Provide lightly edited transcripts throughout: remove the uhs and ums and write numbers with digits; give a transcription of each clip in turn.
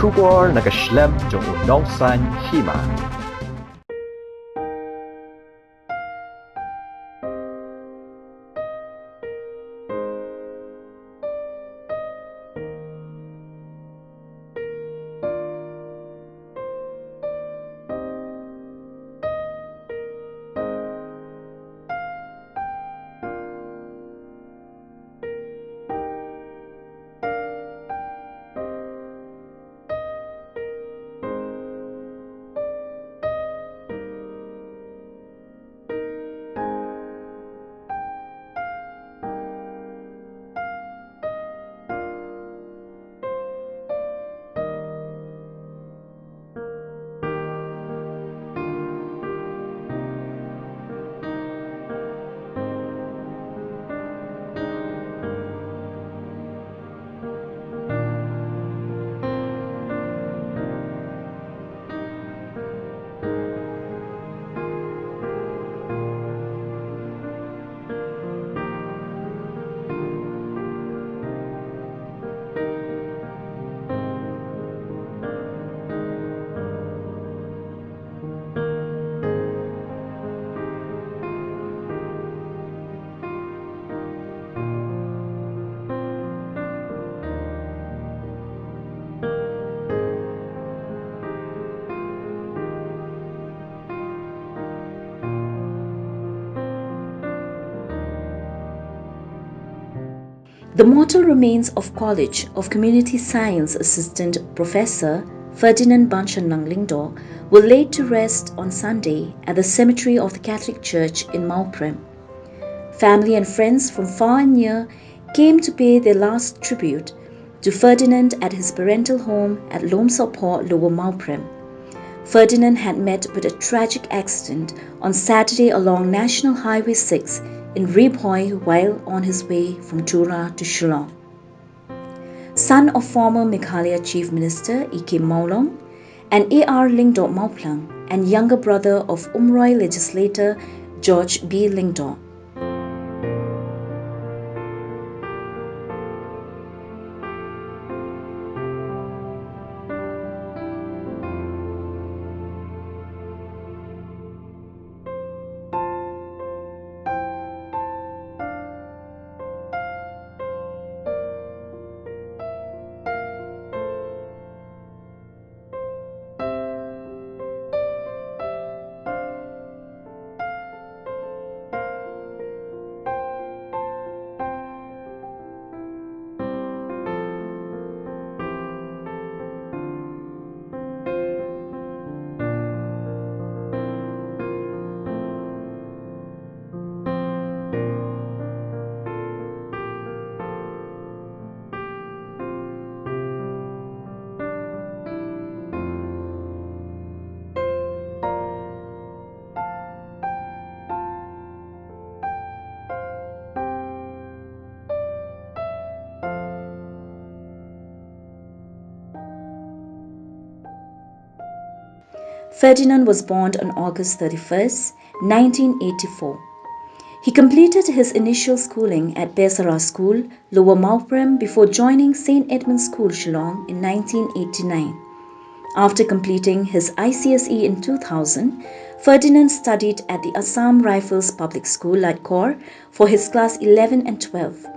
Kubor nagaslem jong unongsan Hima. The mortal remains of College of Community Science Assistant Professor Ferdinand Banshanlang Lyngdoh were laid to rest on Sunday at the cemetery of the Catholic Church in Mauprem. Family and friends from far and near came to pay their last tribute to Ferdinand at his parental home at Lomsopor, Lower Mauprem. Ferdinand had met with a tragic accident on Saturday along National Highway 6 in Ribhoi while on his way from Tura to Shillong. Son of former Meghalaya Chief Minister E.K. Maulong and A.R. Lyngdoh Mauplang, and younger brother of Umroi legislator George B. Lyngdoh. Ferdinand was born on August 31, 1984. He completed his initial schooling at Besara School, Lower Mauprem before joining St. Edmund's School, Shillong in 1989. After completing his ICSE in 2000, Ferdinand studied at the Assam Rifles Public School, Ladkor, for his class 11 and 12.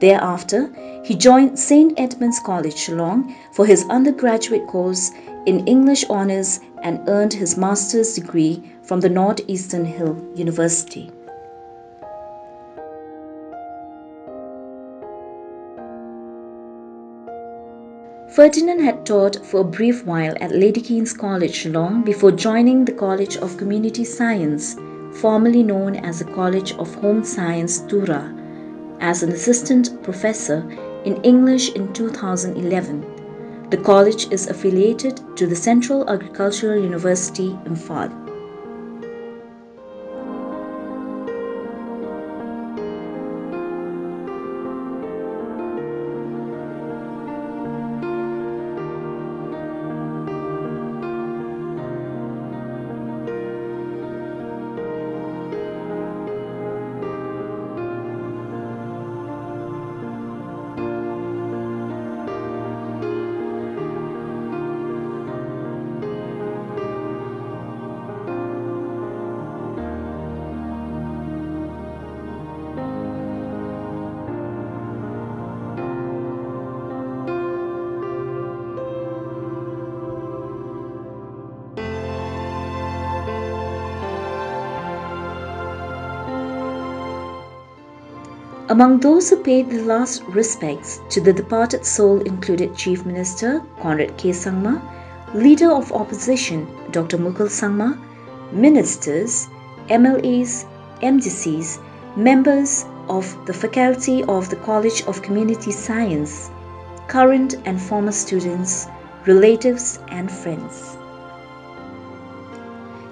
Thereafter, he joined St. Edmund's College, Shillong for his undergraduate course in English Honours and earned his master's degree from the Northeastern Hill University. Ferdinand had taught for a brief while at Lady Keen's College, Shillong before joining the College of Community Science, formerly known as the College of Home Science, Tura, as an assistant professor in English in 2011. The college is affiliated to the Central Agricultural University, Imphal. Among those who paid the last respects to the departed soul included Chief Minister Conrad K. Sangma, Leader of Opposition Dr. Mukul Sangma, Ministers, MLAs, MDCs, members of the faculty of the College of Community Science, current and former students, relatives and friends.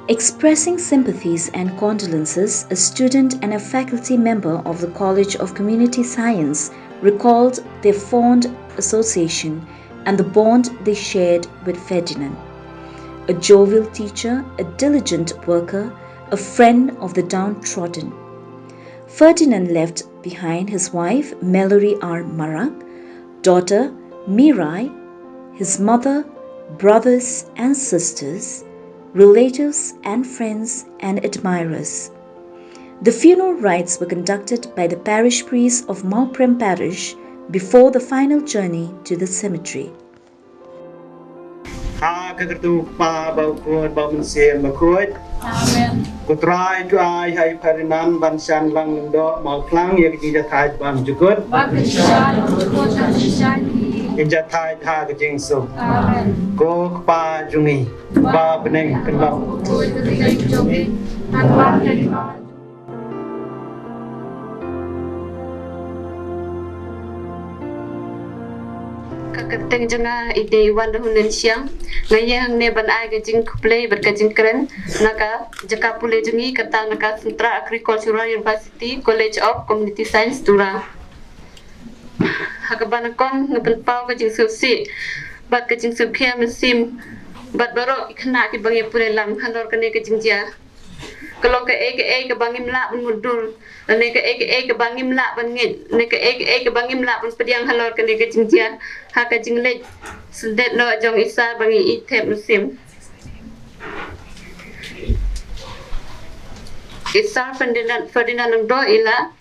Expressing sympathies and condolences, a student and a faculty member of the College of Community Science recalled their fond association and the bond they shared with Ferdinand. A jovial teacher, a diligent worker, a friend of the downtrodden. Ferdinand left behind his wife Mallory R. Marak, daughter Mirai, his mother, brothers and sisters, relatives and friends and admirers. The funeral rites were conducted by the parish priest of Mauprem Parish before the final journey to the cemetery. Amen. Kutrai tu ai hai Ferdinand Banshanlang Lyngdoh mau klang ya kita thai bang jukut. Inja thai tha ke jing su. Amen. Ko pa jungi ba beneng kelong. Kakateng janga ide wan hunan siang ngayang ne ban ai gajing play ber gajing keren naka jaka pule jungi kata naka Central Agricultural University College of Community Science Tura hakabana kon ngapan pau gajing susi bat gajing subkhia mesim bat baro ikhna ki bangi pule lam halor kane gajing ja kalau ke bangim la mundur ne ke bangim la ban ngit ne ke bangim la ban pediang halor kane ke jingjia ha ka jinglej sedet no jong isa bangi I thep musim isa Ferdinand Lyngdoh ila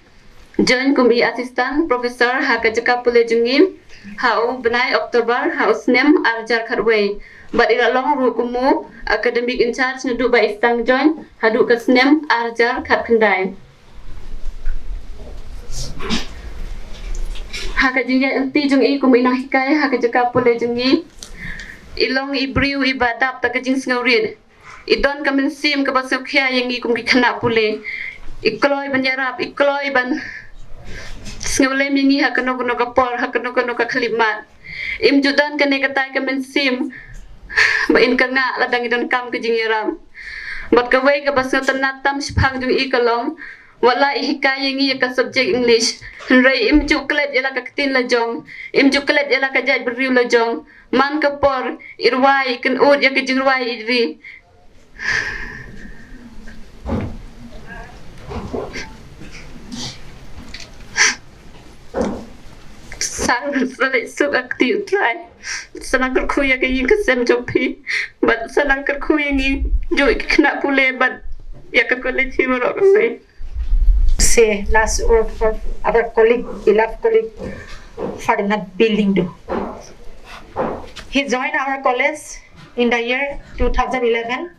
join kumbi assistant professor ha ka jaka pule jungim ha benai Oktober ha usnem arjar kharway but ila long ru kumu academic in charge ndu ba istang join hadu ka snem arjar khat khandai ha ka jinga anti jung I kum ina hikai ha ka jaka pole jungi ilong ibriu ibadap ta ka jing sngorin idon ka men sim ka basuk khia yang I kum ki khana pule ikloi ban yarap ikloi ban sngle mingi ha ka no ka por ha ka no ka khlimat im judan ka ne ka tai ka men sim ba in ka nga ladang idon kam ke jingiram bat ka wei ka basna tanatam siphang jung I kalong wala I hikayang I ka subject English rei im chuklet yala ka tin la jong im chuklet yala ka jaj briu la jong man ka por irwai kan ud ya ka jingwai idri sang sale suk aktif try sanang ker khuya ke yin kasem jopi but sanang ker khuya ngi joi kna pule but ya ka college hi maro ka say last word for our colleague, beloved colleague Ferdinand Lyngdoh. He joined our college in the year 2011.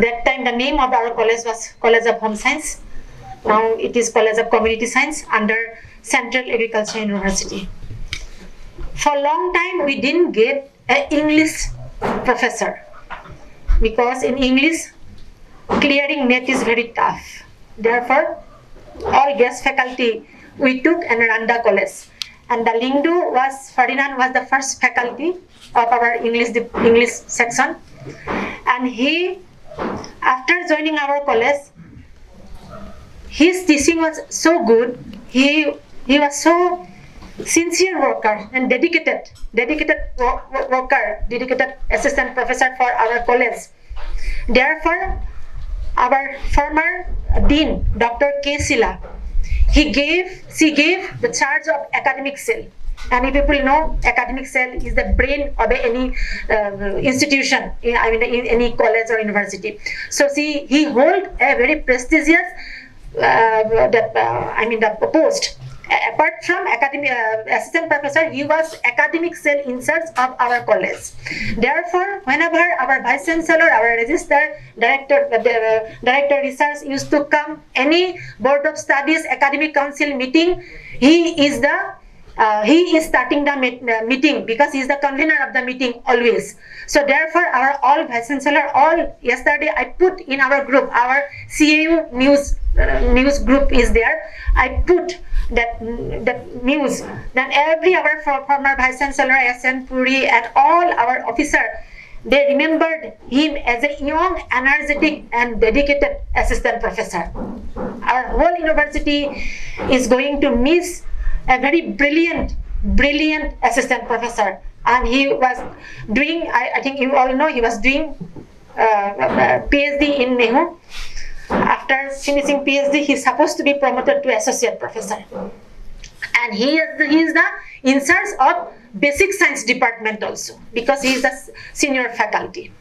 That time the name of our college was College of Home Science. Now it is College of Community Science under Central Agricultural University. For a long time we didn't get an English professor because in English clearing net is very tough. Therefore, all guest faculty we took and Randa College. And the Lyngdoh Ferdinand was the first faculty of our English section. And he, after joining our college, his teaching was so good. He was so sincere worker and dedicated worker, dedicated assistant professor for our college. Therefore, our former dean, Dr. K. Sila, she gave the charge of academic cell. And if people know, academic cell is the brain of any institution, in any college or university. So he hold a very prestigious the post Apart from academic assistant professor, he was academic cell in charge of our college. Therefore, whenever our vice chancellor, our register director, director research used to come any board of studies, academic council meeting, he is starting the meeting because he is the convener of the meeting always. So therefore, our all vice chancellor, all yesterday I put in our group, our CAU news group is there. I put that news. Then every our former vice chancellor, S.N. Puri, and all our officer, they remembered him as a young, energetic, and dedicated assistant professor. Our whole university is going to miss a very brilliant assistant professor. And he was doing, I think you all know, he was doing PhD in Nehu. After finishing PhD, he's supposed to be promoted to associate professor. And he is the in charge of basic science department also, because he is the senior faculty.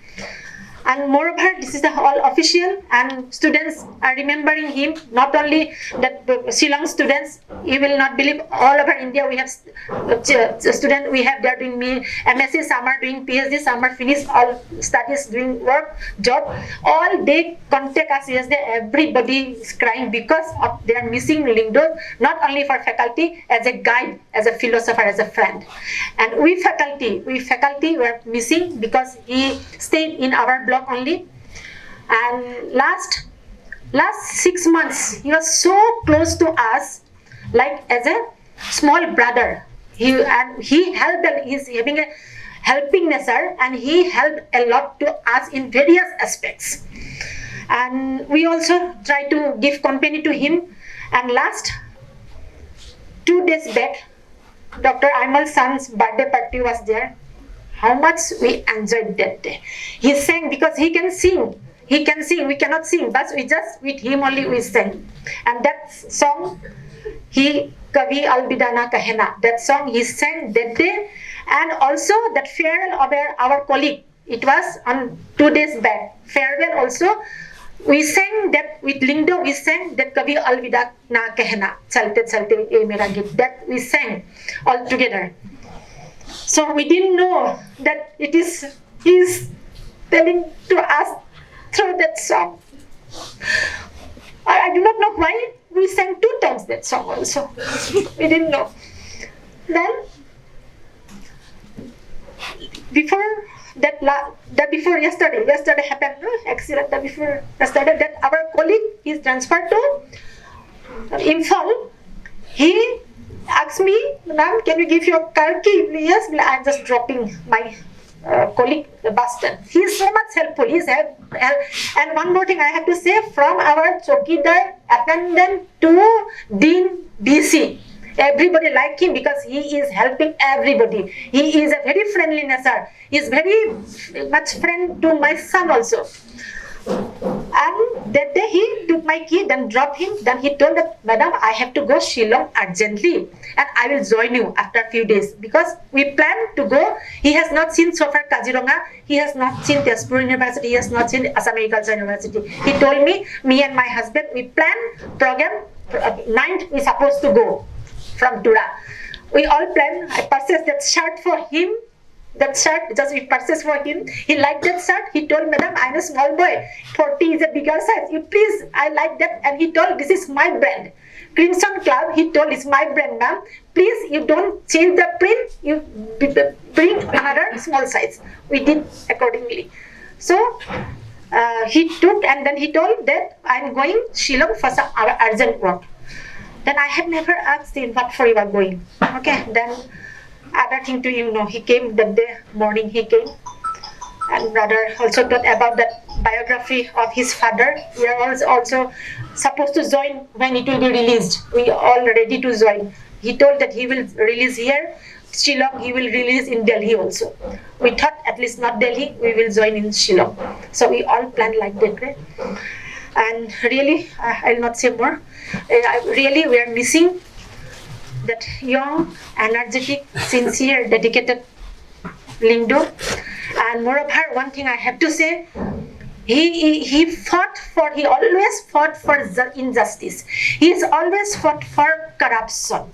And moreover, this is the all official, and students are remembering him. Not only that Shillong students, you will not believe, all over India we have students, we have, they are doing MSc, some are doing PhD, some are finished all studies, doing work, job. All they contact us yesterday, everybody is crying because of they are missing Lyngdoh, not only for faculty, as a guide, as a philosopher, as a friend. And we faculty were missing because he stayed in our block only. And last 6 months he was so close to us, like as a small brother. He helped, he's having a helping nature, and he helped a lot to us in various aspects. And we also try to give company to him. And last 2 days back, Dr. Aimal's son's birthday party was there. How much we enjoyed that day. He sang because he can sing. He can sing. We cannot sing, but we just with him only we sang. And that song, he Kavi Albidana Kahena. That song he sang that day, and also that farewell of our colleague. It was on 2 days back. Farewell also. We sang that with Lyngdoh. We sang that Kavi Albidana Kahena. Chalte chalte e mera geet. That we sang all together. So we didn't know that he's telling to us through that song. I do not know why we sang 2 times that song also. We didn't know. Then before before yesterday happened, no? Accident that before yesterday, that our colleague is transferred to Imphal. He asked me, ma'am, can you give your car key? Yes, I'm just dropping my colleague, Boston. He is so much helpful. He's and one more thing I have to say, from our Chokidar attendant to Dean BC. Everybody like him because he is helping everybody. He is a very friendly nature. He is very much friend to my son also. And that day he took my key, then dropped him. Then he told that, madam, I have to go Shillong urgently, and I will join you after a few days, because we plan to go. He has not seen so far Kaziranga. He has not seen Tezpur University. He has not seen Assam Agriculture University. He told me and my husband, we plan program 9th we supposed to go from Tura. We all plan. I purchased that shirt for him. That shirt, just we purchased for him. He liked that shirt. He told, madam, I'm a small boy. 40 is a bigger size. You please, I like that. And he told, this is my brand. Crimson Club, he told, it's my brand, ma'am. Please, you don't change the print. You bring another small size. We did accordingly. So, he took, and then he told that I'm going Shillong for some urgent work. Then I had never asked him what for you are going. Okay, then other thing to you know, he came that day morning, he came, and brother also taught about that biography of his father. We are also supposed to join when it will be released. We are all ready to join. He told that he will release here, Shillong, he will release in Delhi also. We thought at least not Delhi, we will join in Shillong. So we all planned like that, right? And really, I'll not say more. Really, we are missing that young, energetic, sincere, dedicated Lyngdoh. And moreover, one thing I have to say, he always fought for injustice. He has always fought for corruption.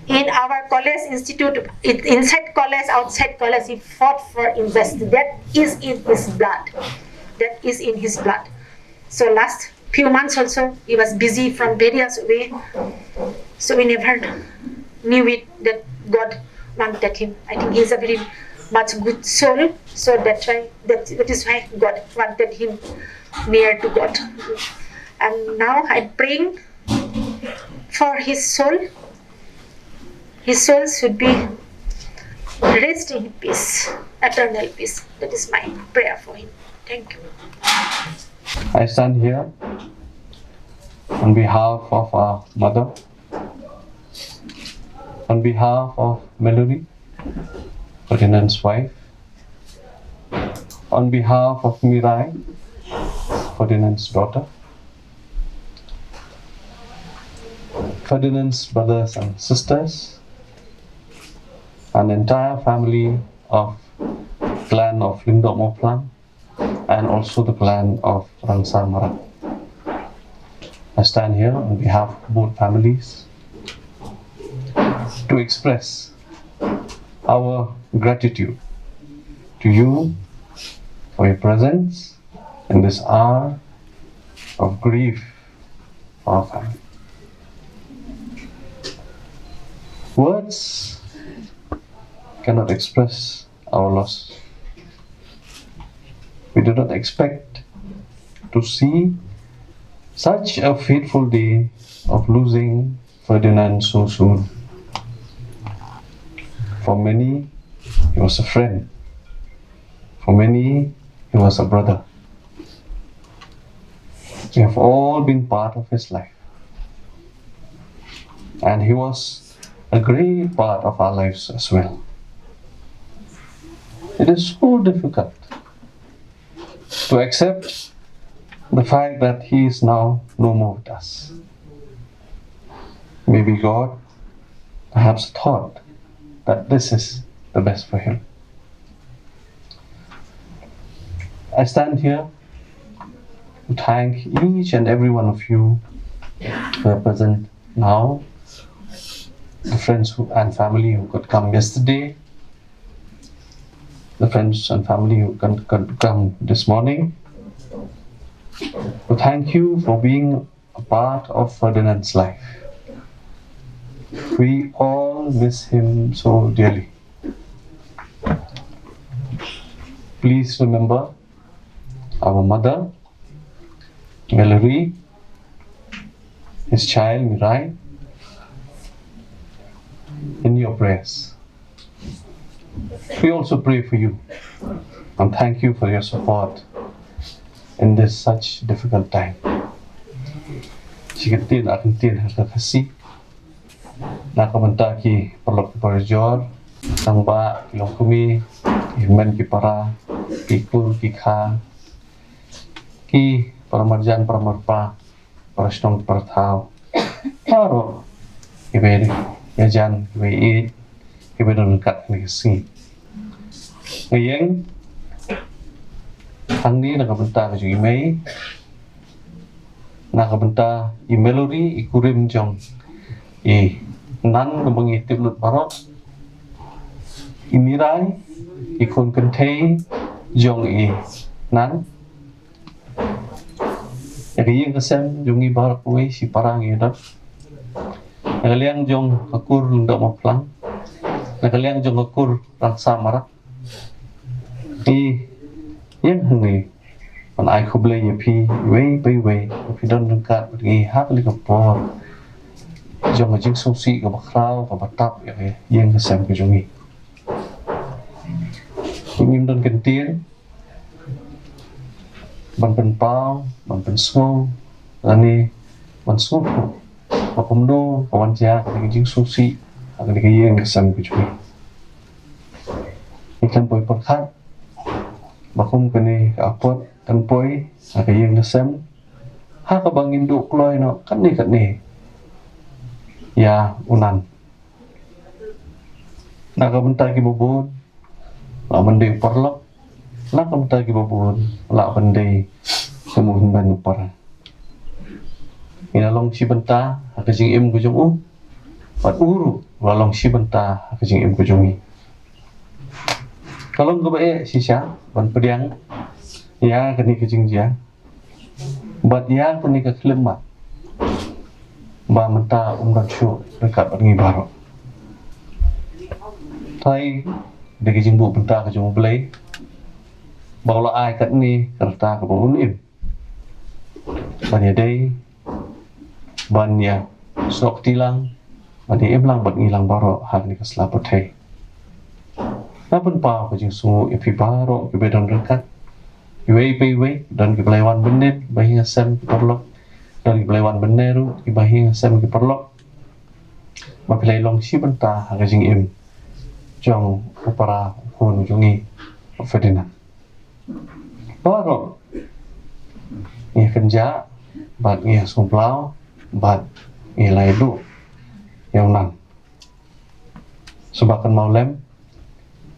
in our college institute, inside college, outside college, he fought for investment. That is in his blood. That is in his blood. So last few months also, he was busy from various way. So we never knew it that God wanted him. I think he's a very much good soul. So that's why that is why God wanted him near to God. And now I'm praying for his soul. His soul should be rest in peace, eternal peace. That is my prayer for him. Thank you. I stand here on behalf of our mother, on behalf of Melody, Ferdinand's wife, on behalf of Mirai, Ferdinand's daughter, Ferdinand's brothers and sisters, an entire family of clan of Lyngdoh Moplang, and also the clan of Rangsar Marat. I stand here on behalf of both families to express our gratitude to you for your presence in this hour of grief for our family. Words cannot express our loss. We do not expect to see such a fateful day of losing Ferdinand so soon. For many, he was a friend. For many, he was a brother. We have all been part of his life. And he was a great part of our lives as well. It is so difficult to accept the fact that he is now no more with us. Maybe God perhaps thought that this is the best for him. I stand here to thank each and every one of you who are present now, the friends and family who could come yesterday, the friends and family who could come this morning. To thank you for being a part of Ferdinand's life. We all miss him so dearly. Please remember our mother, Valerie, his child Mirai, in your prayers. We also pray for you and thank you for your support in this such difficult time. Sigatin akan tin harga kasih nakabanta ki perlok parjor sang ba kilong kumi himen ki para pikul ki kha ki paramarjan paramarpa parasnong parthaw taro iberi yajan ibei ibedon kat ni kasi ngayeng tháng ní nakabenta ka yung imay nakabenta i Melody i kurim jong i nan kabang itiblut barok i Mirai i kon kentay jong i nan yakayeng kasem jong i barak uwi si parang yun nakaliang jong kakur Lyngdoh Moplang nakaliang jong kakur Rangsar Marat i yang hungni on ai khuble yapi way if you don't kat ngi hak li kapor jong jing susi ka bakrao ka batap ya yang kasam ka jongi ngim don kentien ban pen pau ban pen smo ani ban sup ka komdo ka wan ja ka jing susi ka yang kasam ka jongi ikan poi perkhat bakum kani apot tanpoy akayeng nasem ha ka bangin du kloy no kan ni ya unan nakabenta ki bubun la mending perlok nakabenta ki bubun la pandai semuhin ban par ina long si benta akajing im ku jong pat uru walong shibanta kajing im kujungi. Kalong gabae sisya ban pediang ya kani kajing jia. Bat ya kani ka klemat. Ba menta umran syu dekat bangi baro. Thai de kajing bu benta kajung belai. Baula ai kat ni kerta ka bun im. Ban ya dei ban ya sok tilang ban im lang bat ngilang baro hak ni ka selaput hai. Napun pa kajing sungu ipi baro ki bedon dekat. Iwei dan ki belaiwan benet bahi ngasem ki perlok dan ki belaiwan beneru ki bahi ngasem ki perlok ma pilai long si benta kajing im jong upara hun jungi Ferdinand baro ni kerja bat ni sumplau bat ni laidu yang nan sebakan maulem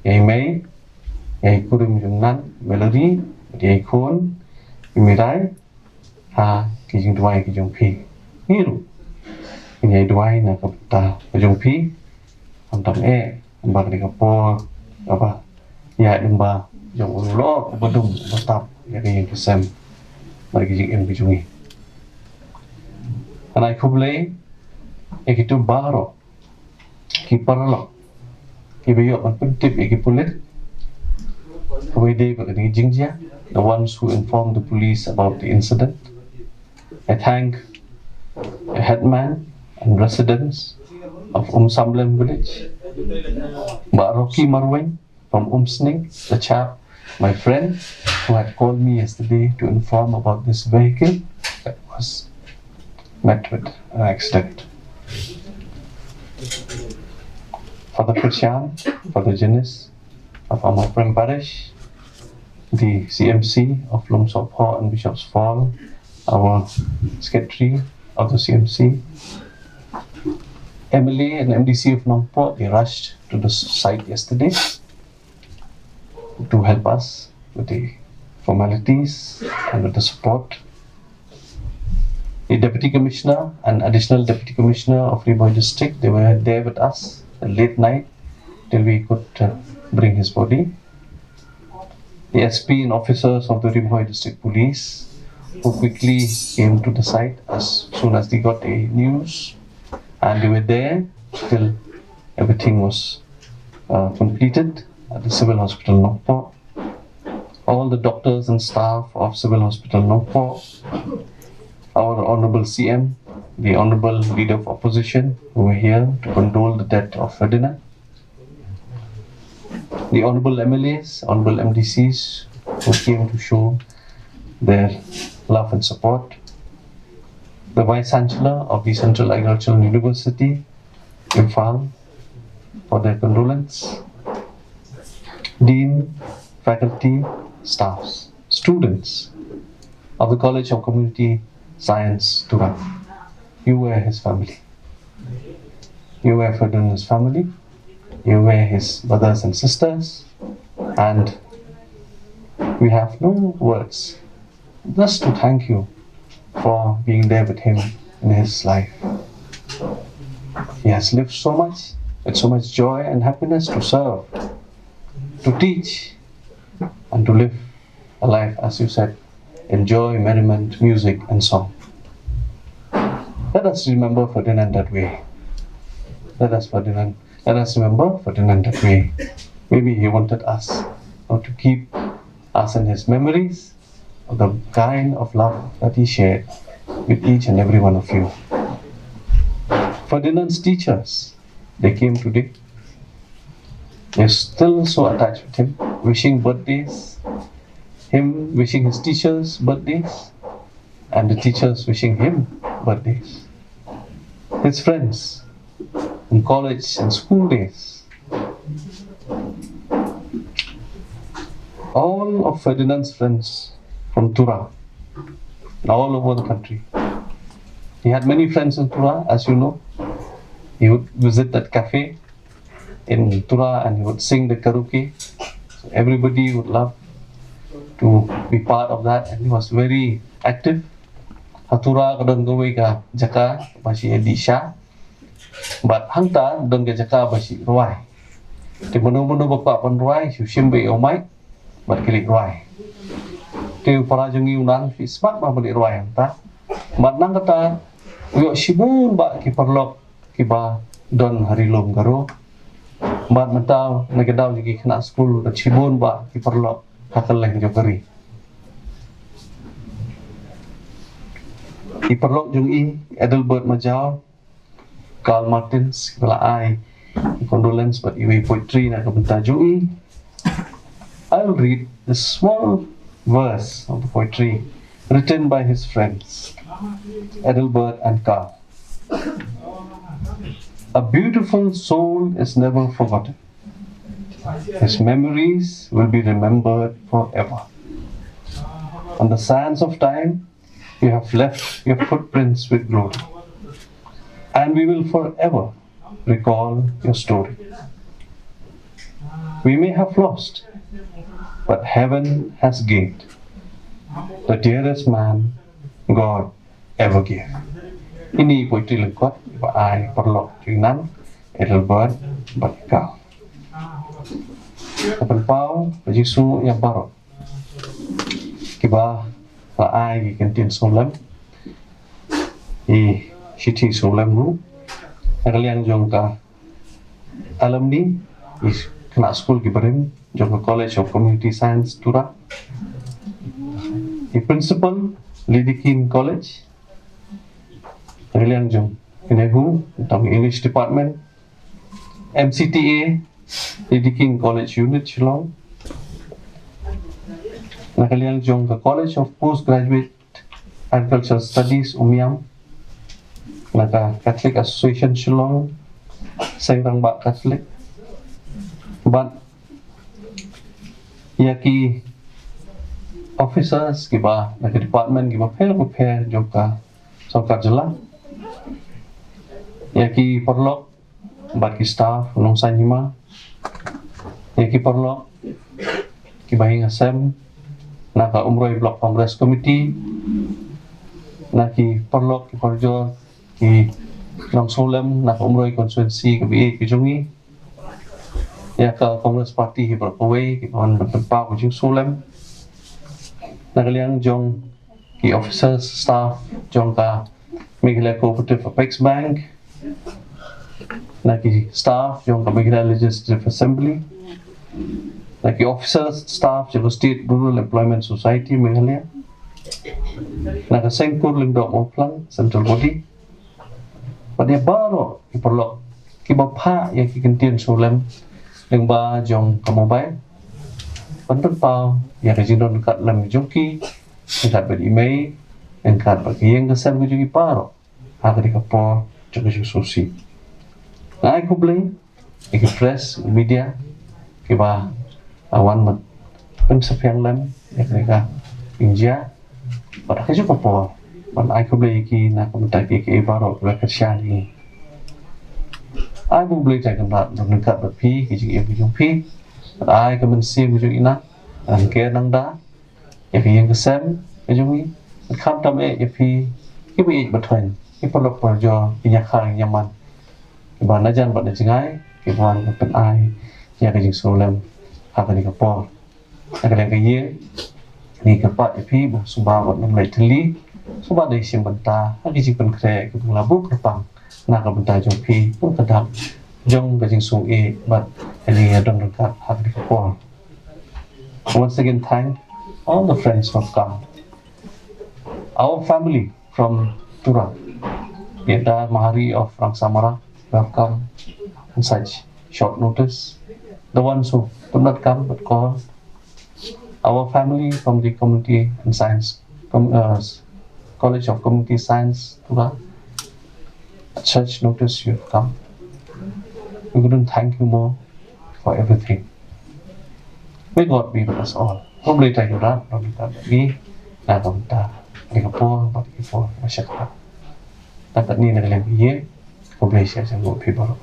yai mei yai kurim jungnan melodi yai khon mirai ha kijing duai kijong pi niru yai duai na kapta kijong pi antam ambak di kapor apa ya demba jong ulo bodum batap yai yang kesem mari kijing em kijungi anai kublei ekitu baro ki parlo ki beyo an pentip ki pulit Day the ones who informed the police about the incident. I thank the headman and residents of Samlem village, Baroki Marweng from Sning, the chap, my friend, who had called me yesterday to inform about this vehicle that was met with an accident. Father Krishan, Father Janis of Amapram Parish, the CMC of Lumsopho and Bishop's Fall, our secretary of the CMC, MLA and MDC of Nongpo, they rushed to the site yesterday to help us with the formalities and with the support. The Deputy Commissioner and Additional Deputy Commissioner of Lyngdoh District, they were there with us at late night till we could bring his body. The SP and officers of the Lyngdoh District Police who quickly came to the site as soon as they got the news, and they were there till everything was completed at the Civil Hospital Nongpo. All the doctors and staff of Civil Hospital Nongpo, our Honorable CM, the Honorable Leader of Opposition who were here to condole the death of Ferdinand, the Honorable MLAs, Honorable MDCs who came to show their love and support, the Vice Chancellor of the Central Agricultural University, Imphal, for their condolence, Dean, faculty, staffs, students of the College of Community Science, Turan. You were his family. You were Ferdinand's family. You were his brothers and sisters, and we have no words just to thank you for being there with him in his life. He has lived so much, with so much joy and happiness to serve, to teach, and to live a life, as you said, in joy, merriment, music, and song. Let us remember Ferdinand that way. Let us remember Ferdinand that way. Maybe he wanted us to keep us in his memories of the kind of love that he shared with each and every one of you. Ferdinand's teachers, they came today. They're still so attached with him, wishing birthdays, him wishing his teachers birthdays, and the teachers wishing him birthdays. His friends in college and school days. All of Ferdinand's friends from Tura, all over the country. He had many friends in Tura, as you know. He would visit that cafe in Tura and he would sing the karaoke. So everybody would love to be part of that, and he was very active. Hatura kadang gawe ka jaka masih edisha But hangta don ke jaka basi ruai. Ti menu bapa pon ruai su simbe omai bat kilik ruai. Ti para jungi unan fi smart ma beli ruai hangta. Bat nang kata yo sibun ba ki perlok ki ba don hari lom garo. Bat mentau nagadaw jigi kena school dan sibun ba ki perlok hakaleng jogari. Ki perlok jungi Edelbert Majau Karl Martins kala ai condolence but iwi poetry na kabenta jungi. I'll read a small verse of the poetry written by his friends Edelbert and Karl. A beautiful soul is never forgotten. His memories will be remembered forever. On the sands of time, you have left your footprints with glory, and we will forever recall your story. We may have lost, but heaven has gained, the dearest man God ever gave. Ini poetry lengkap ba ai perlok Ferdinand Edelbert Batkau. Kapan pau Yesu yang baru. Kiba ba ai kantin solam. City solam ru. Kalian jong ka alumni is kena school kibarim jong ka College of Community Science Tura. The principal Lidikin College. Kalian jong Inehu tentang English Department. MCTA Lidikin College Unit Shillong. Kalian jong ka College of Postgraduate Agricultural Studies Umiam. Naka Catholic Association Shillong. Sayrang ba Catholic. But yaki officers kiba naka department kiba prepare jong ka sangkat jela. Yaki perlok bagi staff nong Hima. Yaki perlok kibahing asem naka umroy block congress committee naki perlok ki perjor ki nong solem naka umroy konstituensi kabi kijungi ya ka congress party hi berkawai ki on bertempat ujung solem nakaliang jong ki officers staff jong ka Meghalaya Cooperative Apex Bank naki staff jong ka Meghalaya Legislative Assembly naki officers staff jong State Rural Employment Society Meghalaya naka Sengkur Lyngdoh Moplang Central Body pada baru iperlok kibapa yang kikentin solem lengba jong ka mobile pantau ya rejinon kat lam jongki kat ber-email engkat bagi yang kesem kujugi paro agak dikapo jong susi na aku beli iki press media kiba awan mat pensepiang lam ya mereka inja pada keju kapo pan aku beli iki na komentar iki paro rekersian ni aku beli jangan nak dekat berpi kiji ibu jongpi ai kemen sim kiji ina angke nang da ya yang kesem kiji kham tam e pi kibi betwen ipolok porjo pinya khang nyaman ba na jan ba na jingai ki wan pen ai ya kiji solem ha ka ni ka por ka ye ni ka pa pi bo suba ba nam lai thli suba dei sim banta ha kiji pen kre ki labu kerpang na ka benta jong pi pun kadang jong bajing sung e but any don dekat ha ka por. Once again thank all the friends who have come. Our family from Tura, Yeda Mahari of Rang Samara, who have come in such short notice. The ones who could not come but called. Our family from the Community and Science College of Community Science Tura. At such notice you have come. We couldn't thank you more for everything. May God be with us all. Probably thank you that, not that we, not that. Singapore, but before masyarakat. Dapat ni nak lagi ye, boleh share sama people.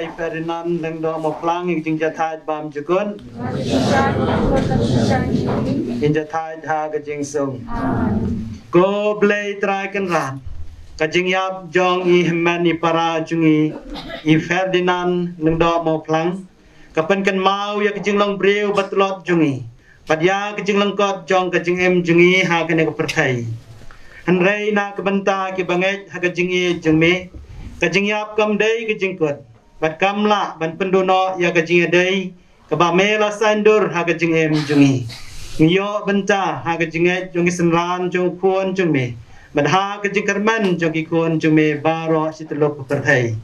Yai Ferdinand Lyngdoh mau plang yang jing jatai bam jukun. In jatai ha ke jing sung. Go blay try kan rat. Kajing yap jong I Hima ni para jungi I Ferdinand Lyngdoh mau plang. Kapan kan mau ya kajing long breu batlot jungi. Padya kajing long kot jong kajing em jungi ha kene ke pertai. Hanrei na kebenta ki banget ha kajing I jung me. Kajing yap kam day kajing kot. Bat kam la ban pendono ya kajing day. Kaba mela sandur ha kajing em jungi. Ngiyo benta ha kajing jungi senran jong kuon jung me. Bat ha kajing karman jong ki kuon jung me baro sitlok pertai.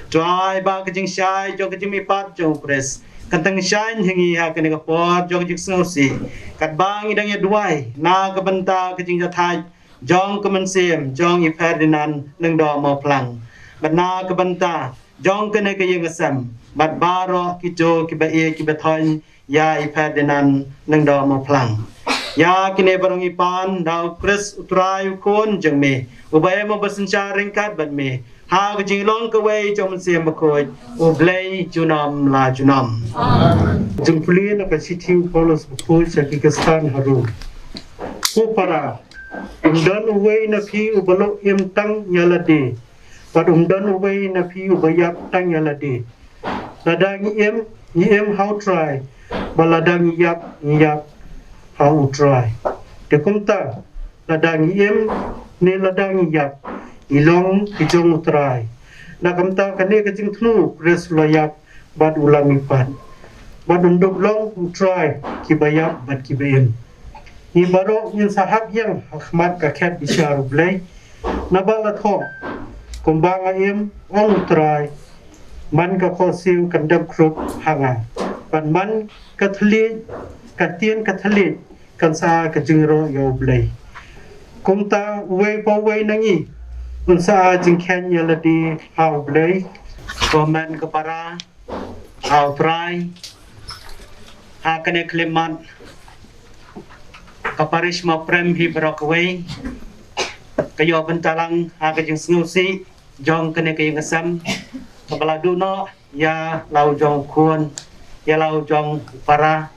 Try ba kajing syai jong kajing me pat jong pres. Kantang syai hingi ha kene ka pot jong kajing snosi. Kat bang idang ya duai na kebenta kajing jatai jong kemensim jong I Ferdinand Lyngdoh mau plang. Bat na kebenta jong kene ke yang asam bat baro kijo ki ba e ki bethon ya I Ferdinand Lyngdoh mau plang. Ya kene barang ipan dau kris utrai kon jeng me ubay mo basencha ringkat bat me ha ke jinglong ke wei jong mensim bakoi ublei junam la junam. Jempuli na kasiti polos bakoi sa kikastan haru. Ku para umdan uway na pi ubalo imtang yalade. Pat umdan uway na pi ubayap tang yalade. Ladang iem how try. Baladang yap how try. Dekumta ladang iem ne ladang yap. Ilong kijong utray. Nakamta kane kajing tnu pres layap bad ulang ipan. Bad undok long utray kibayap bad kibayem. Ni baro yin sahab yang Ahmad ka ket isyaru blay nabalat ho kumbang ayem ong utray man ka khosiu kandam krup hanga pan man kathlid katien kathlid kan sa ka jingro yo blay kumta way po way nangi unsa jing ken yaladi how blay Komen ke para au try ha kene klimat kaparish ma prem hi brokwe kayo bentalang ha kajing snusi jong kene kayong asam kabala duno ya lau jong kuon ya lau jong para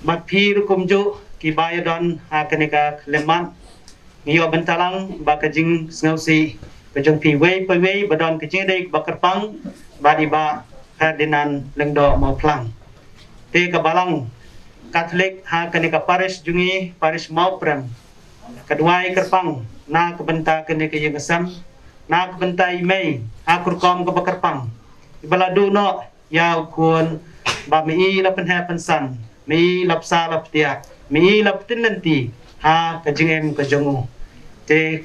mat phir kumju ki bayadon ha kene ka leman ngiyo bentalang ba kajing snusi kajong pi wei pa wei badon kajing dei bakarpang badi ba Ferdinand Lyngdoh mau plang te kabalang Katolik ha kene ka parish jungi parish mau prem kedua kerpang na kebenta kene ke yang asam na kebenta imei ha kurkom ke bakarpang ibaladu no ya kun ba mi la pen happen san mi lap sa lap tia mi lap tin nanti ha ka jingem ka jongu te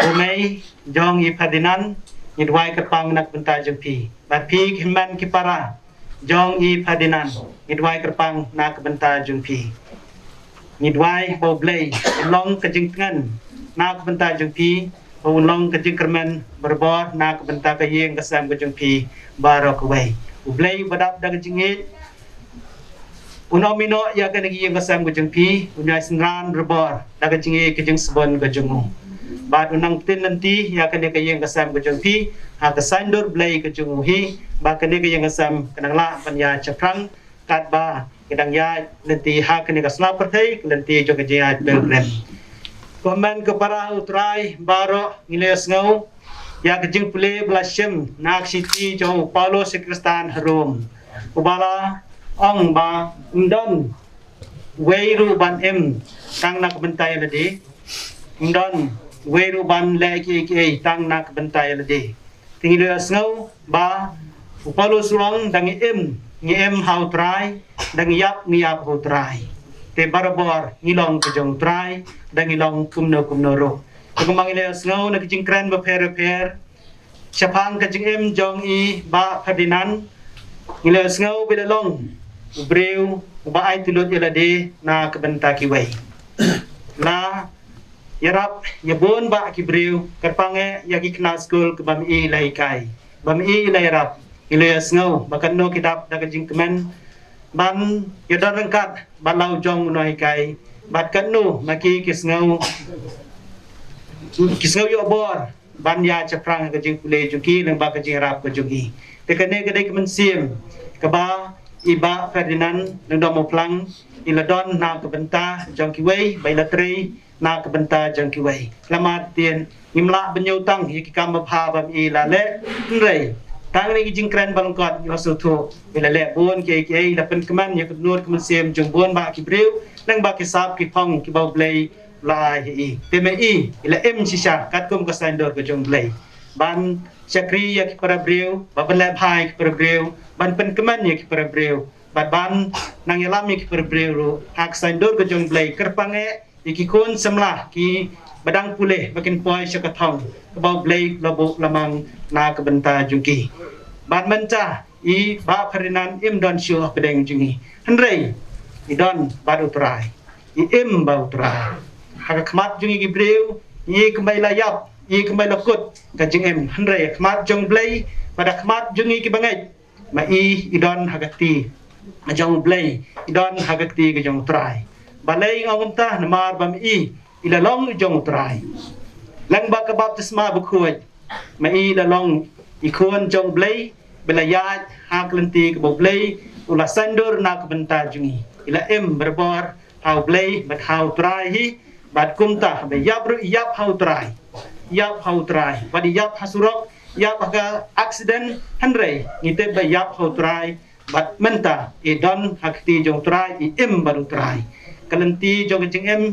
umei jong I Ferdinand ni dua kerpang nak benta jempi ba pi himan ki para jong I Ferdinand ngidwai kerpang na kebenta jungpi ngidwai bo blay long kajing tengan na kebenta jungpi bo long kajing kermen berbor na kebenta kayeng kesam ke jungpi barok wei blay badap da kajingit unomino ya kan kayeng kesam ke jungpi unyai senran berbor da kajingit kajing sebon ke jungu bad unang tin nanti ya kan kayeng kesam ke jungpi ha kesandur blay ke jungu hi ba kan kayeng kesam kenangla panya ceprang kat ba kedang ya nanti ha kene ka snap perthai nanti jo ke jia belgrem komen ke para utrai baro ngiles ngau ya ke jing pule blashem nak siti jo paulo sekrestan harum ubala ong ba undon weiru ban em tang nak bentai ladi undon weiru ban le ki tang nak bentai ladi tingiles ngau ba paulo surang dang em ngiem how try dang yap ngiyap how try te barabor ngilong kejong try dang ngilong kumno ro kumang iles ngau na kejing kran ba per chapang kejing em jong I ba Ferdinand iles ngau bilalong breu ba ai tulut yalade na kebenta kiwai na yarap yabon ba ki breu karpange yagi kena school ke bami lai kai bami lai rap ilayas ngau bakan no kidap da kajing kemen ban yadar rengkat balau jong no kai bat kan no maki kis ngau yo bor ban ya chaprang kajing pule juki nang ba kajing rap ko jugi te kene kedai kemen sim kaba iba Ferdinand Lyngdoh mau plang iladon na kebenta jong kiwei bailatri na kebenta jong kiwei lamat tien imla benyutang yiki kam bha bam i la le rei tang ni jing kren balongkot yo su thu bila le bun ke la pen keman ye knur kemen sim jong bun ba ki breu nang ba ki sap ki phong ki bau blei la hi te me i ila em shisha kat kum ka sandor ko jong blei ban chakri ya ki para breu ba ban le bhai ki para breu ban pen keman ye ki para breu ban nang yalam ye ki para breu ru hak sandor ko jong blei kerpange iki kun semlah ki badang pulih makin poi syakatong kebau blei lobo lamang na kebenta jungki ban menca i ba Ferdinand im don syuh pedeng jungi henrei i don badu trai i im bau trai hak khmat jungi ki breu i kembai layap i kembai lakut ka jing em henrei khmat jong blei pada khmat jungi ki bangai ma i don hagati jong blei i don hagati ke jong trai balai ngom ta namar bam i ila long jong trai lang ba ka baptisma bu khuaj ma i la long i khon jong blei bela yat hak lenti ke bo blei ula sandur na ka benta jungi ila em berbor hau blei bat hau trai hi bat kumta be yabru yap hau trai badi yap hasurok yap aga accident hanrei ngite be yap hau trai bat menta i don hakti jong trai i em baru trai kalenti jong jing em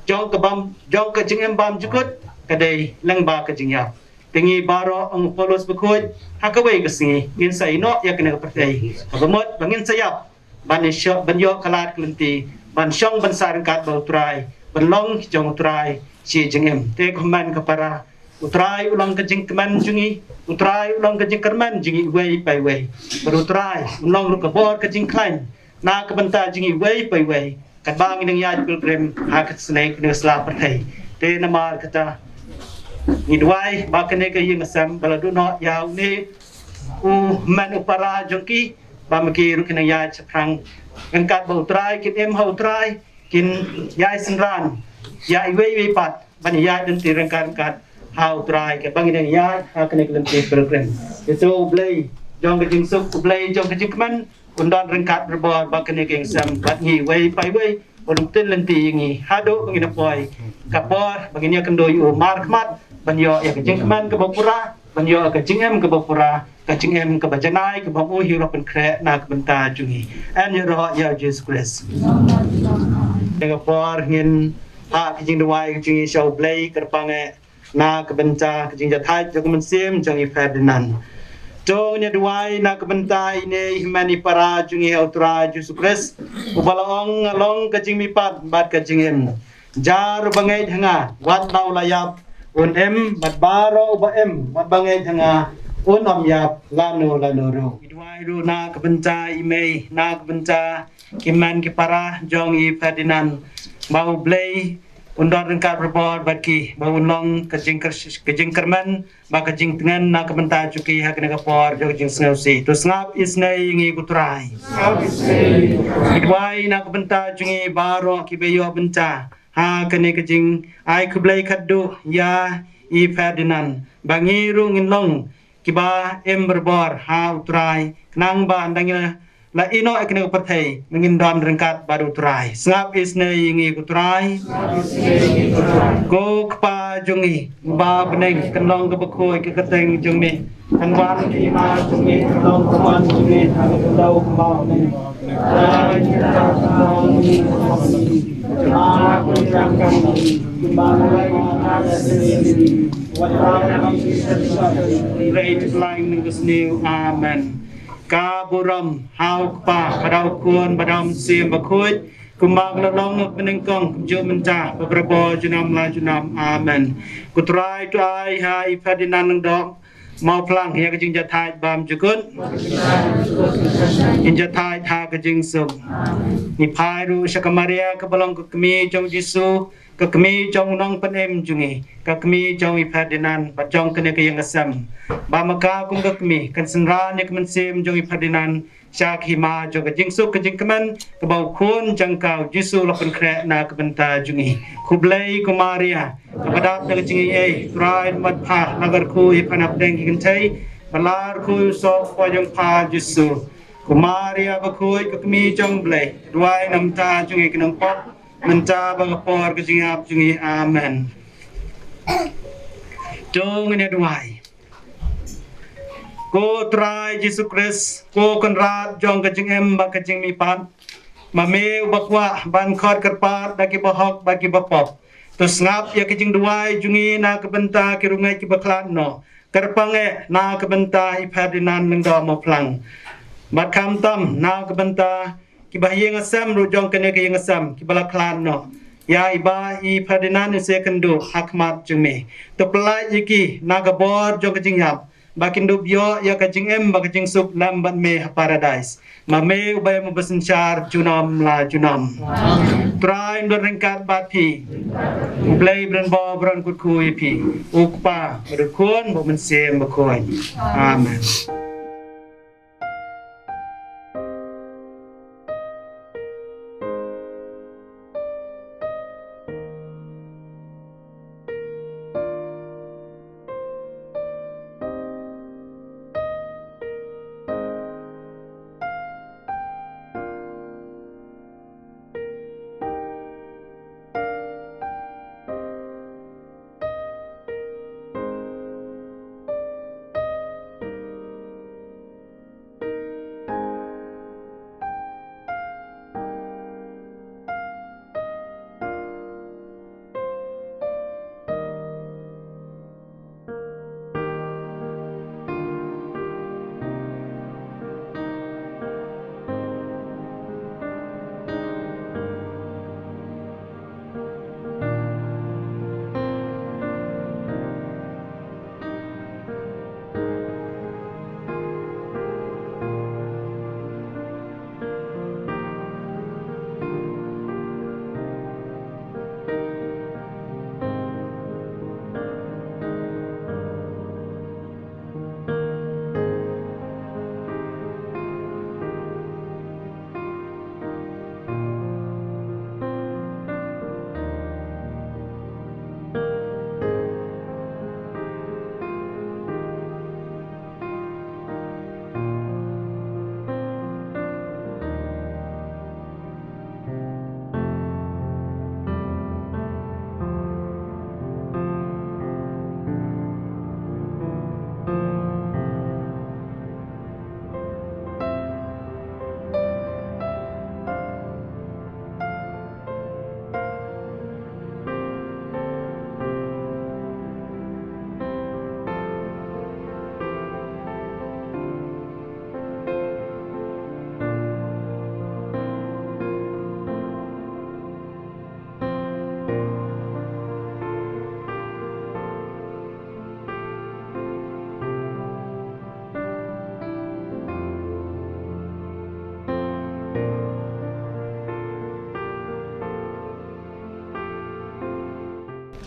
jong ke jing em bam jukut kadai lang ba ke jing yap tingi baro ang polos bekut hakawai ke singi ngin sai no ya kena pertai agamot bangin sayap ban syok ban yo kalat kalenti ban syong ban sarang kat bau trai ban long jong trai si jing em te koman ke para utrai ulang ke jing keman jungi utrai ulang ke jing kerman jungi wei pai wei berutrai ulang ru ke bor ke jing klain na ke benta jungi wei pai wei kat bang ning ya pilgrim hak snake ne sla pertai te namar kata ni duai ba kene ke yeng sam baladu no yaw ni u man upara jongki ba maki ru kena ya chaprang engkat bau trai kin em hau trai kin yai senran ya iwei pat ban ya den ti rengkan kat hau trai ke bang ning ya hak kene ke lenti pilgrim itu blei jong ke jing suk blei jong ke jing man undon rengkat berbor ba kene ke sam bat ngi wei pai wei bodum ten lenti ngi hado ngina poi kapor baginya kendoi u markmat banyo ya ke jingman ke bapura banyo ke jingem ke bapura ke jingem ke bajanai ke bamu hiro pen kre na ke benta jungi an yo ro ya Jesus Christ dengan por ngin ha ke jing dawai ke jungi show blai kerpange na ke benta ke jing jathai jo ke mensim jungi Ferdinand Jong nya duai na kebenta ini himani para jungi autra Jesus Christ ubalong along kajing mipat bat kajing em jar bangai hanga wat lau layap un em bat baro ba em wat bangai hanga un om yap lanu ru duai ru na kebenta ime na kebenta kiman ki para jong i Ferdinand mau blai undar rengkat berbor baki bau long kajing kerman ba kajing tengan na kebenta cuki hak na kapor jog jing snausi to snap isnai ngi kutrai idwai na kebenta jungi baro ki beyo benta ha kane kajing ai kublai kaddu ya i Ferdinand bangi rung in long kiba em berbor ha utrai nang ba andangnya la ino ekne perthai mengin don rengkat baru trai snap isnai ngi kutrai ko kpa jungi ba beneng kenong ke bekoi ke keteng jungi kan wan ki ma jungi kenong keman jungi ha kendau kembau ni ai kita ni aku jangkan di mana ada sini wala ni great flying ning new amen ka buram hau pa padau kun badam sim bakut kumang lalong menengkong jo menta beberapa junam la junam amen kutrai tu ai hai Ferdinand Lyngdoh mau plang ya kejing jathai bam jukun in jathai tha kejing sum ni phai ru sakamaria ka balong kami jong jisu ka kami jong nong panem jungi ka kami jong i Ferdinand ba jong kene ke yang asam ba maka kum ka kami kan senran nek mensim jong i Ferdinand syak hima jong ka jing su ka jing kaman ka bau khun jangkau jisu lapan kre na ka benta jungi kublai kumaria ka badap na jing ei trai mat pha nagar khu i panap deng kan thai balar ku so pa jong pa Jesu kumaria ba ku ku mi jong ble duai nam ta jong ik nam pop menta ba por ke jing ap jing amen jong ne duai ko trai Jesu Christ ko kon rat jong ke jing em ba ke jing mi pan ma me bakwa ban khot kerpat daki bahok bagi bapop to ngap ya kijing duai jungi na kebenta ki rungai ki baklan no kerpange na kebenta i Ferdinand Lyngdoh mo plang mat kam tam na kebenta ki bahyeng asam ru jong kene ki asam ki balaklan no ya iba i Ferdinand se kendu hakmat jumi to pelai iki na kabor jong kijing yap bakin dubyo ya kajing em bakajing sup lambat me paradise ma me ubay mo basensyar junam la junam try ndo rengkat bat pi play bran bo bran kut kui pi ukpa berkun bo mensem bakoi amen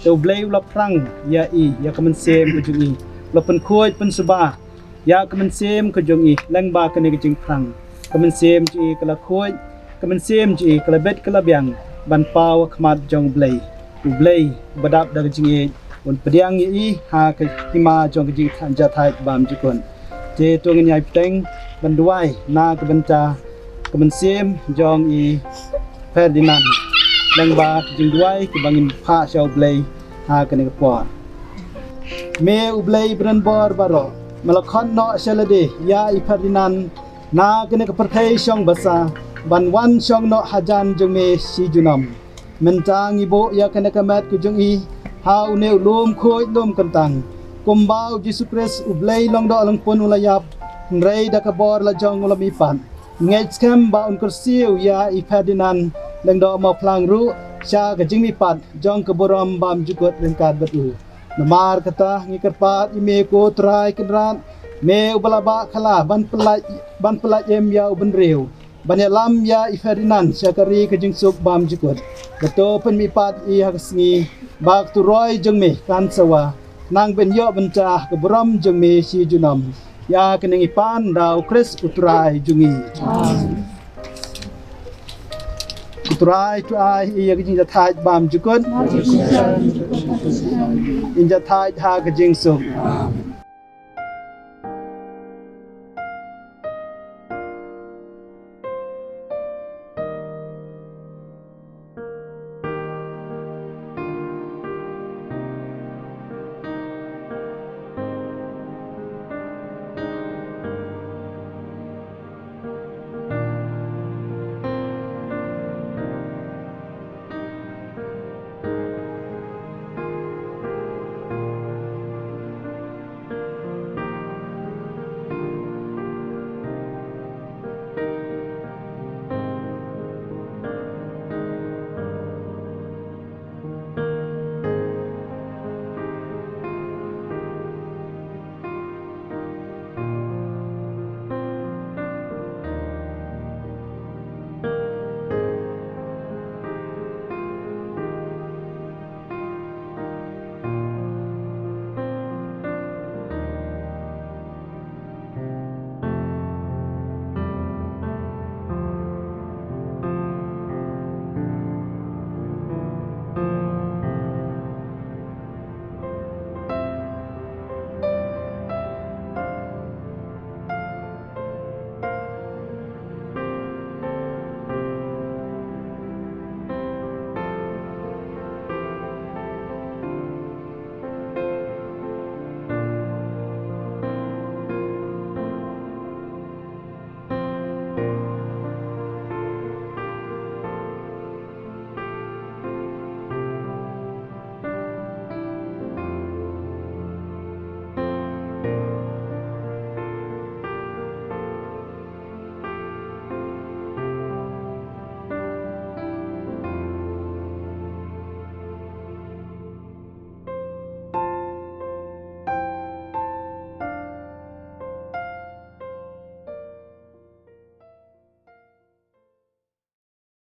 to blay ula prang ya i ya kamen sem ko jungi lo pen khoi pen suba ya kamen sem ko jungi lang ba kane ke jing prang kamen sem ji kala khoi kamen sem ji kala bet kala byang ban paw khmat jong blay u blay badap da jingi un pediang i ha ke hima jong ke jing than ja thai bam ji kon te to ngi nyai teng ban duai na ke benta kamen sem jong i Ferdinand lang ba jing duai ki bangin pha shaw blay ha kane ke por me u blay bran bor baro malakhan no shalade ya i Ferdinand na kane ke perthai shong basa ban wan shong no hajan jung me si junam mentang ibo ya kane ke mat ku jung i ha u ne lum khoi lum kantang kumbau Jesu Christ u blay long do lang pon ulayap rei da ka bor la jong ulami pan ngej kem ba un kursiu ya i Ferdinand Lyngdoh mau plang ru sha ka jingmi pat jong ka boram bam jukot lengkat batu namar kata ngikerpat ime ko trai kenran me ubalaba khala ban pelaj em ya uben reu ban lam ya i Ferdinand sha kari ka jingsuk bam jukot beto pen mi pat i hakasngi bak tu roi jong me kan sawa nang ben yo benta ka boram jong me si junam ya kenengi pan dau Chris utrai jungi try to ai ya jing ja thai bam jukot in ja thai ha ka jing so